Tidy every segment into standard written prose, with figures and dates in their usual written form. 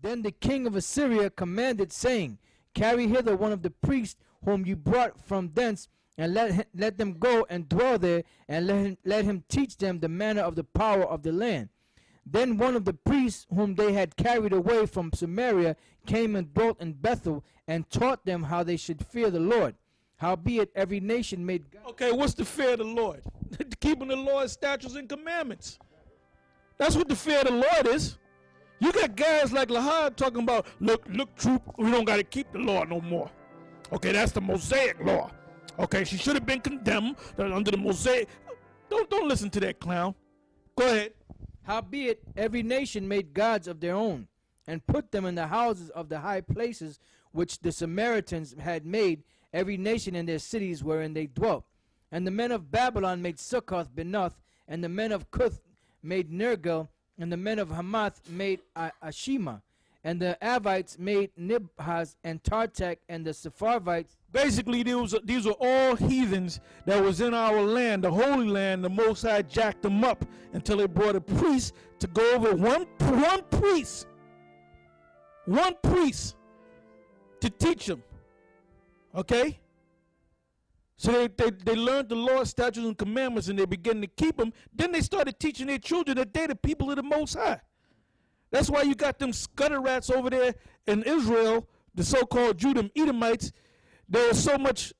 Then the king of Assyria commanded, saying, Carry hither one of the priests whom you brought from thence, and let them go and dwell there, and let him teach them the manner of the power of the land. Then one of the priests whom they had carried away from Samaria came and dwelt in Bethel, and taught them how they should fear the Lord. Howbeit every nation made God. Okay, what's the fear of the Lord? Keeping the Lord's statutes and commandments. That's what the fear of the Lord is. You got guys like Lahab talking about, look, troop, we don't got to keep the law no more. Okay, that's the Mosaic law. Okay, she should have been condemned under the Mosaic. Don't listen to that clown. Go ahead. Howbeit every nation made gods of their own, and put them in the houses of the high places which the Samaritans had made, every nation in their cities wherein they dwelt. And the men of Babylon made Succoth Benoth, and the men of Cuth made Nergal, and the men of Hamath made Ashima, and the Avites made Nibhaz and Tartak, and the Sepharvites. Basically, these were all heathens that was in our land, the Holy Land. The Most High jacked them up until they brought a priest to go over one priest to teach them. Okay? So they learned the Lord's statutes and commandments, and they began to keep them. Then they started teaching their children that they the people of the Most High. That's why you got them scutter rats over there in Israel, the so-called Judah Edomites. There was so much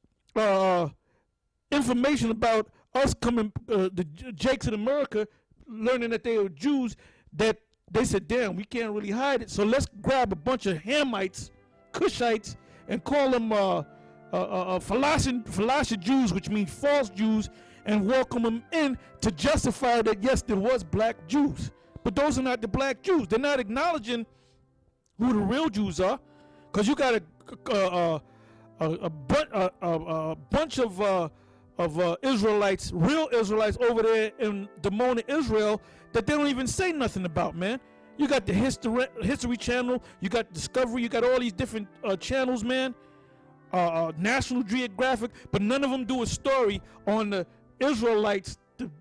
information about us coming, the Jakes in America, learning that they were Jews, that they said, damn, we can't really hide it. So let's grab a bunch of Hamites, Cushites, and call them Falasha Jews, which means false Jews, and welcome them in to justify that, yes, there was black Jews. But those are not the black Jews. They're not acknowledging who the real Jews are, because you got a bunch of Israelites, real Israelites over there in Dimona, Israel, that they don't even say nothing about, man. You got the History Channel, you got Discovery, you got all these different channels, man. National Geographic, but none of them do a story on the Israelites, the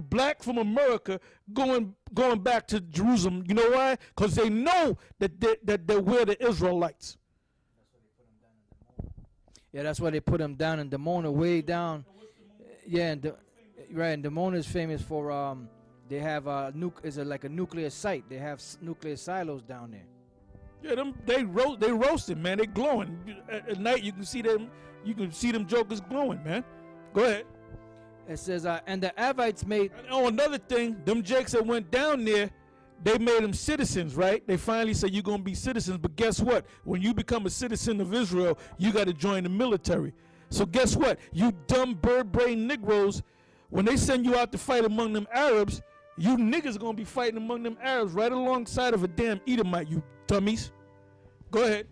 black from America going back to Jerusalem. You know why? Because they know that we're the Israelites. Yeah, that's why they put them down in Dimona, way down. Yeah, and Dimona is famous for they have like a nuclear site. They have nuclear silos down there. Yeah, they roasted, man. They glowing. At night you can see them. You can see them jokers glowing, man. Go ahead. It says, and the Avites made. Oh, another thing, them jakes that went down there, they made them citizens, right? They finally said you're gonna be citizens, but guess what? When you become a citizen of Israel, you got to join the military. So guess what? You dumb bird-brained Negroes, when they send you out to fight among them Arabs, you niggas gonna be fighting among them Arabs right alongside of a damn Edomite, you dummies. Go ahead.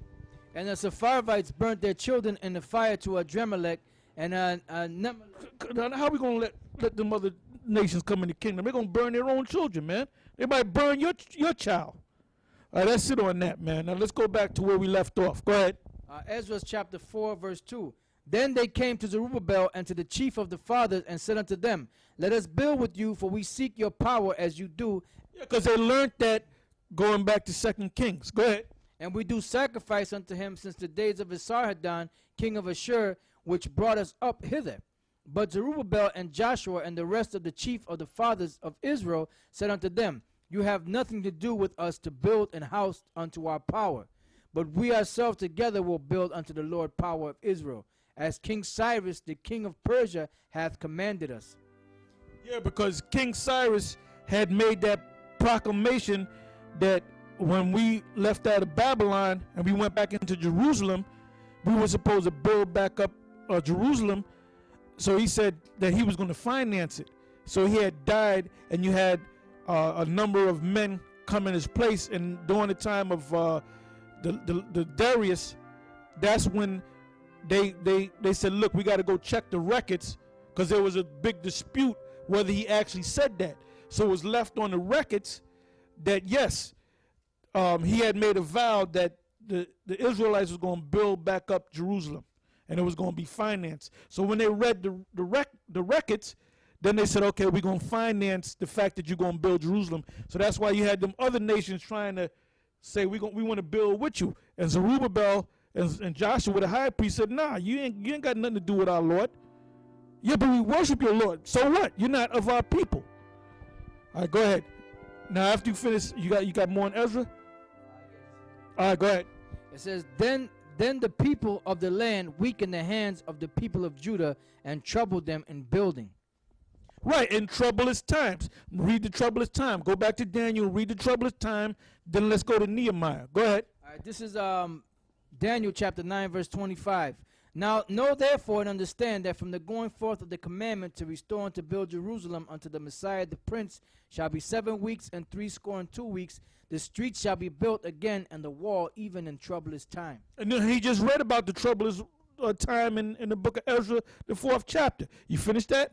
And the Sepharvites burnt their children in the fire to Adremelech, and how we gonna let them other nations come in the kingdom? They're gonna burn their own children, man. They might burn your child. All right, that's it on that, man. Now let's go back to where we left off. Go ahead. Ezra chapter 4, verse 2. Then they came to Zerubbabel and to the chief of the fathers and said unto them, Let us build with you, for we seek your power as you do. Yeah, because they learned that going back to 2 Kings. Go ahead. And we do sacrifice unto him since the days of Esarhaddon, king of Ashur, which brought us up hither. But Zerubbabel and Joshua and the rest of the chief of the fathers of Israel said unto them, You have nothing to do with us to build an house unto our power, but we ourselves together will build unto the Lord power of Israel, as King Cyrus the king of Persia hath commanded us. Yeah, because King Cyrus had made that proclamation that when we left out of Babylon and we went back into Jerusalem, we were supposed to build back up Jerusalem. So he said that he was going to finance it. So he had died, and you had a number of men come in his place. And during the time of the Darius, that's when they said, look, we got to go check the records, because there was a big dispute whether he actually said that. So it was left on the records that, yes, he had made a vow that the Israelites was going to build back up Jerusalem, and it was going to be financed. So when they read the records, then they said, okay, we're going to finance the fact that you're going to build Jerusalem. So that's why you had them other nations trying to say we want to build with you. And Zerubbabel and Joshua, the high priest, said, nah, you ain't got nothing to do with our Lord. Yeah, but we worship your Lord. So what? You're not of our people. All right, go ahead. Now, after you finish, you got more on Ezra? All right, go ahead. It says, Then the people of the land weakened the hands of the people of Judah and troubled them in building. Right, in troublous times. Read the troublous time. Go back to Daniel, read the troublous time. Then let's go to Nehemiah. Go ahead. All right, this is Daniel chapter 9, verse 25. Now know therefore and understand that from the going forth of the commandment to restore and to build Jerusalem unto the Messiah the Prince shall be 7 weeks and 62 weeks. The street shall be built again, and the wall even in troublous time. And then he just read about the troublous time in the book of Ezra, the 4th chapter. You finished that?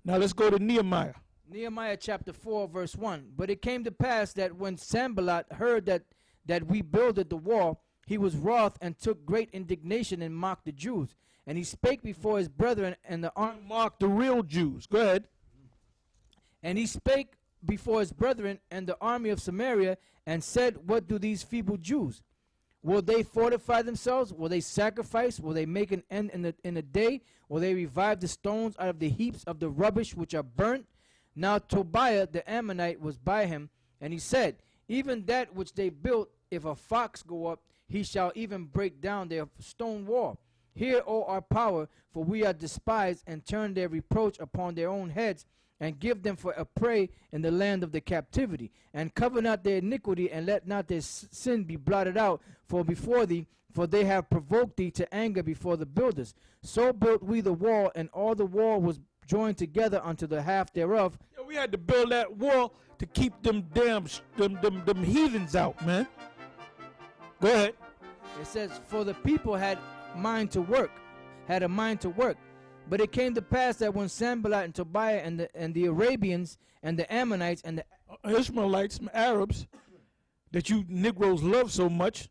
Now let's go to Nehemiah. Nehemiah chapter 4, verse 1. But it came to pass that when Sanballat heard that we builded the wall, he was wroth and took great indignation and mocked the Jews. And he spake before his brethren and the army. Mocked the real Jews. Go ahead. And he spake before his brethren and the army of Samaria and said, What do these feeble Jews? Will they fortify themselves? Will they sacrifice? Will they make an end in a day? Will they revive the stones out of the heaps of the rubbish which are burnt? Now Tobiah the Ammonite was by him, and he said, Even that which they built, if a fox go up, he shall even break down their stone wall. Hear, O our power, for we are despised, and turn their reproach upon their own heads, and give them for a prey in the land of the captivity. And cover not their iniquity, and let not their sin be blotted out before thee, for they have provoked thee to anger before the builders. So built we the wall, and all the wall was joined together unto the half thereof. Yeah, we had to build that wall to keep them damn them heathens out, man. Go ahead. It says, For the people had a mind to work. But it came to pass that when Sanballat and Tobiah and the Arabians and the Ammonites and the Ishmaelites, Arabs, that you Negroes love so much,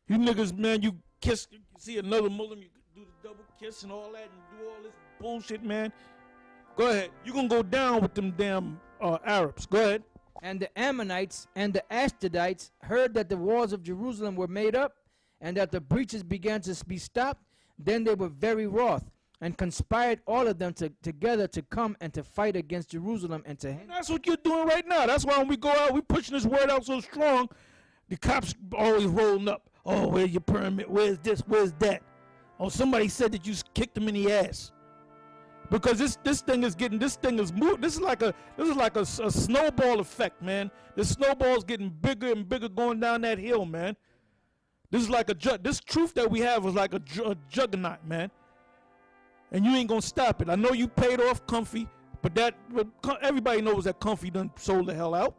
you niggas, man, you kiss, you see another Muslim, you do the double kiss and all that and do all this bullshit, man. Go ahead. You gonna go down with them damn Arabs. Go ahead. And the Ammonites and the Ashdodites heard that the walls of Jerusalem were made up, and that the breaches began to be stopped. Then they were very wroth, and conspired all of them together to come and to fight against Jerusalem and to hinder. That's what you're doing right now. That's why when we go out, we pushing this word out so strong, the cops always rolling up. Oh, where's your permit? Where's this? Where's that? Oh, somebody said that you kicked them in the ass. Because this thing is moving. This is like a snowball effect, man. This snowball's getting bigger and bigger going down that hill, man. This is like this truth that we have is like a juggernaut, man. And you ain't gonna stop it. I know you paid off Comfy, but everybody knows that Comfy done sold the hell out.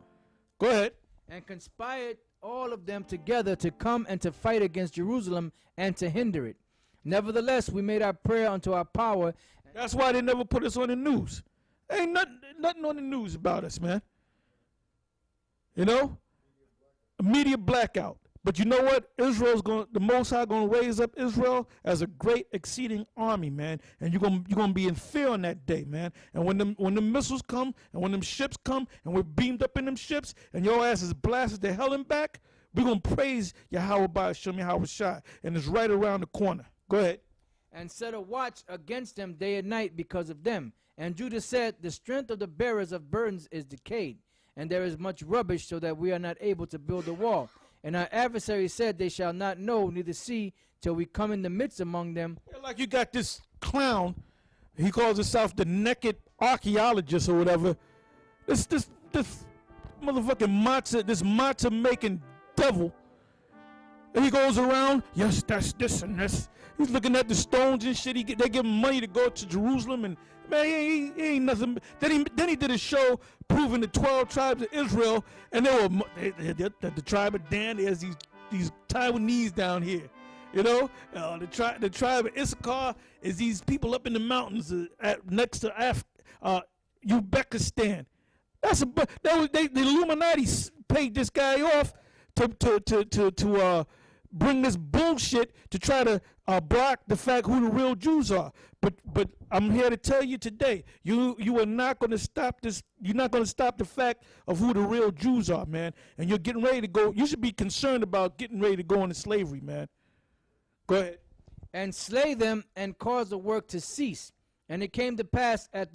Go ahead. And conspired all of them together to come and to fight against Jerusalem and to hinder it. Nevertheless, we made our prayer unto our power. That's why they never put us on the news. Ain't nothing on the news about us, man. You know? A media blackout. But you know what? The Most High gonna raise up Israel as a great exceeding army, man. And you're gonna be in fear on that day, man. And when the missiles come and when them ships come and we're beamed up in them ships and your ass is blasted to hell and back, we're gonna praise Yahweh by Hashem Yahweh Shai. And it's right around the corner. Go ahead. And set a watch against them day and night because of them. And Judah said, The strength of the bearers of burdens is decayed, and there is much rubbish, so that we are not able to build a wall. And our adversary said, They shall not know, neither see, till we come in the midst among them. Yeah, like you got this clown, he calls himself the naked archaeologist or whatever. This motherfucking matzah making devil. And he goes around, yes, that's this and this. He's looking at the stones and shit. They give him money to go to Jerusalem, and man, he ain't nothing. Then he did a show proving the 12 tribes of Israel, and the tribe of Dan. There's these Taiwanese down here, you know. The tribe of Issachar is these people up in the mountains next to Uzbekistan. The Illuminati paid this guy off to bring this bullshit to try to block the fact who the real Jews are. But I'm here to tell you today, you are not going to stop this. You're not going to stop the fact of who the real Jews are, man. And you're getting ready to go. You should be concerned about getting ready to go into slavery, man. Go ahead. And slay them and cause the work to cease. And it came to pass at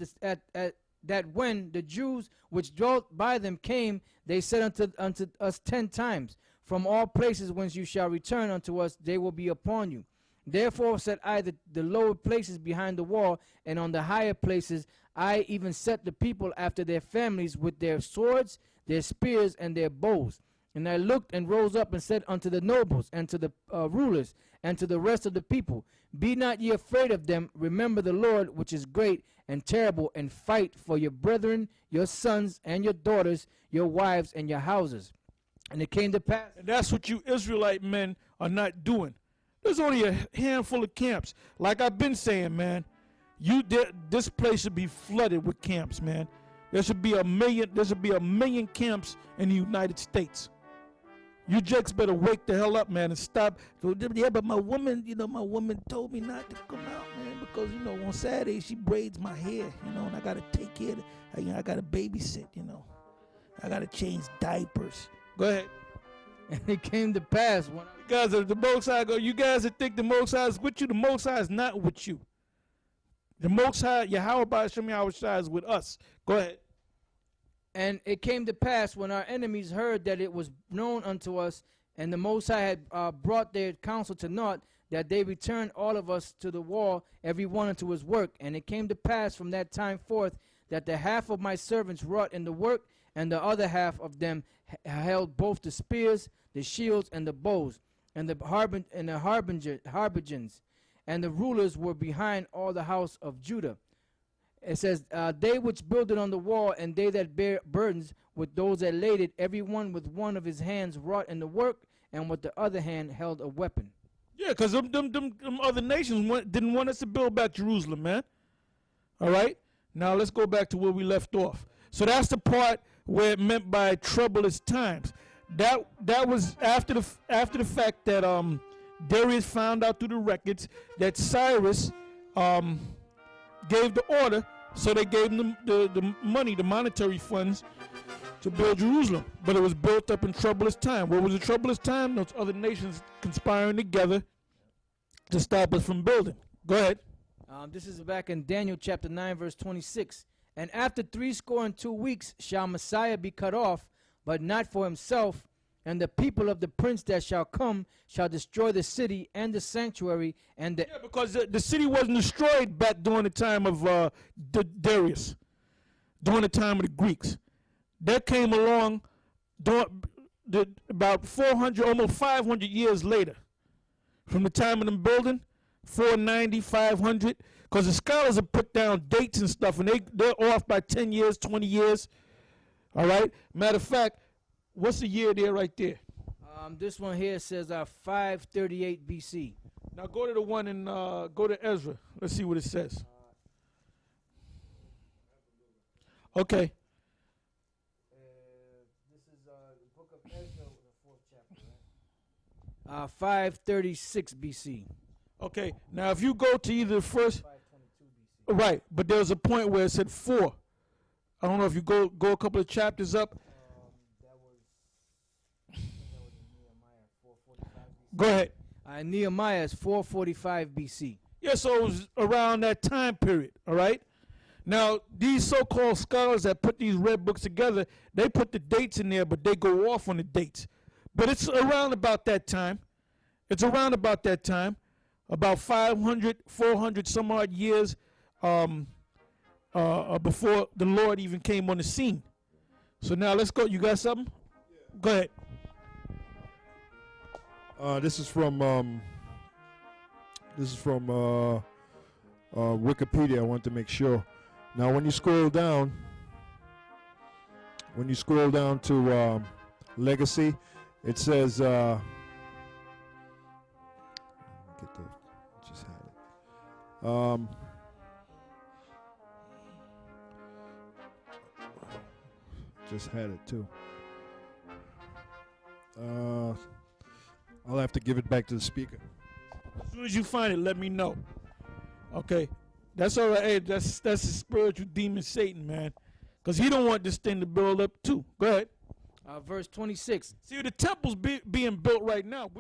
that when the Jews which dwelt by them came, they said unto us 10 times, from all places whence you shall return unto us, they will be upon you. Therefore set I the lower places behind the wall, and on the higher places I even set the people after their families with their swords, their spears, and their bows. And I looked and rose up and said unto the nobles, and to the rulers, and to the rest of the people, be not ye afraid of them, remember the Lord, which is great and terrible, and fight for your brethren, your sons, and your daughters, your wives, and your houses. And it came to pass. And that's what you Israelite men are not doing. There's only a handful of camps. Like I've been saying, man, this place should be flooded with camps, man. There should be a million camps in the United States. You jakes better wake the hell up, man, and stop. Yeah, but my woman told me not to come out, man, because, on Saturday she braids my hair, and I got to take care of it. I got to babysit, I got to change diapers. Go ahead. And it came to pass when you guys are the Most High. You guys that think the Most High is with you, the Most High is not with you. The Most High, Yahweh B'Shem Yahweh Shai, is with us. Go ahead. And it came to pass when our enemies heard that it was known unto us, and the Most High had brought their counsel to naught, that they returned all of us to the wall, every one unto his work. And it came to pass from that time forth that the half of my servants wrought in the work, and the other half of them held both the spears, the shields, and the bows, and the harbingers, and the rulers were behind all the house of Judah. It says, they which builded on the wall, and they that bear burdens with those that laid it, every one with one of his hands wrought in the work, and with the other hand held a weapon. Yeah, because them other nations didn't want us to build back Jerusalem, man. All right? Now let's go back to where we left off. So that's the part where it meant by troublous times. That was after the fact that Darius found out through the records that Cyrus gave the order, so they gave them the money, the monetary funds, to build Jerusalem. But it was built up in troublous time. What was the troublous time? Those other nations conspiring together to stop us from building. Go ahead. This is back in Daniel chapter 9, verse 26. And after 62 weeks shall Messiah be cut off, but not for himself. And the people of the prince that shall come shall destroy the city and the sanctuary and the... Yeah, because the city wasn't destroyed back during the time of Darius, during the time of the Greeks. That came along about 400, almost 500 years later. From the time of them building, 490, 500, because the scholars have put down dates and stuff, and they're off by 10 years, 20 years. All right? Matter of fact, what's the year there right there? This one here says 538 BC. Now go to the one and go to Ezra. Let's see what it says. Okay. This is the book of Ezra, the 4th chapter, right? 536 BC. Okay. Now if you go to either the first... 522 BC. Right, but there was a point where it said 4. I don't know if you go a couple of chapters up. Go ahead. Nehemiah is 445 BC. Yeah, so it was around that time period, all right? Now, these so-called scholars that put these red books together, they put the dates in there, but they go off on the dates. But it's around about that time. It's around about that time, about 500, 400 some odd years before the Lord even came on the scene. So now let's go. You got something? Go ahead. This is from Wikipedia. I want to make sure. Now, when you scroll down to legacy, it says just had it. Just had it too. I'll have to give it back to the speaker. As soon as you find it, let me know. Okay, that's all right. Hey, that's the spiritual demon Satan, man, because he don't want this thing to build up too. Go ahead. Verse 26. See, the temple's being built right now.